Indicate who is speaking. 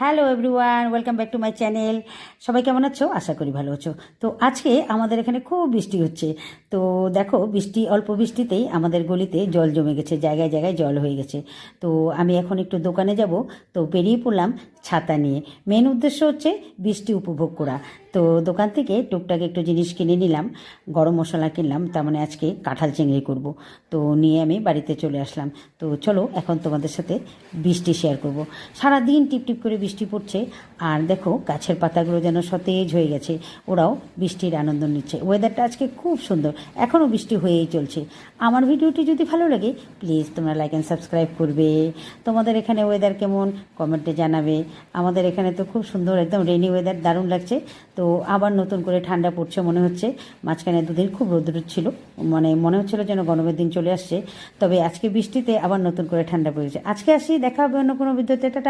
Speaker 1: Hello everyone, welcome back to my channel. সবাই কেমন আছো? আশা করি ভালো আছো। তো আজকে আমাদের এখানে খুব বৃষ্টি হচ্ছে। তো দেখো, অল্প বৃষ্টিতেই আমাদের গলিতে জল জমে গেছে, জায়গায় জায়গায় জল হয়ে গেছে। তো আমি এখন একটু দোকানে যাব, তো বেরিয়ে পড়লাম ছাতা নিয়ে। মেন উদ্দেশ্য হচ্ছে বৃষ্টি উপভোগ করা। তো দোকান থেকে টুকটাক একটু জিনিস কিনে নিলাম, গরম মশলা কিনলাম, তার মানে আজকে কাঁঠাল চিংড়ি করব। তো নিয়ে আমি বাড়িতে চলে আসলাম। তো চলো এখন তোমাদের সাথে বৃষ্টি শেয়ার করব। সারাদিন টিপটিপ করে বৃষ্টি পড়ছে, আর দেখো গাছের পাতাগুলো যেন সতেজ হয়ে গেছে, ওরাও বৃষ্টির আনন্দ নিচ্ছে। ওয়েদারটা আজকে খুব সুন্দর, এখনও বৃষ্টি হয়েই চলছে। আমার ভিডিওটি যদি ভালো লাগে প্লিজ তোমরা লাইক অ্যান্ড সাবস্ক্রাইব করবে। তোমাদের এখানে ওয়েদার কেমন কমেন্টে জানাবে। আমাদের এখানে তো খুব সুন্দর, একদম রেনি ওয়েদার, দারুণ লাগছে। তো আবার নতুন করে ঠান্ডা পড়ছে মনে হচ্ছে। মাঝখানে দুদিন খুব রোদ্র ছিল, মানে মনে হচ্ছিল যেন গরমের দিন চলে আসছে। তবে আজকে বৃষ্টিতে আবার নতুন করে ঠান্ডা পড়েছে। আজকে আসি, দেখা হবে অন্য কোনো ভিডিওতে। টাটা।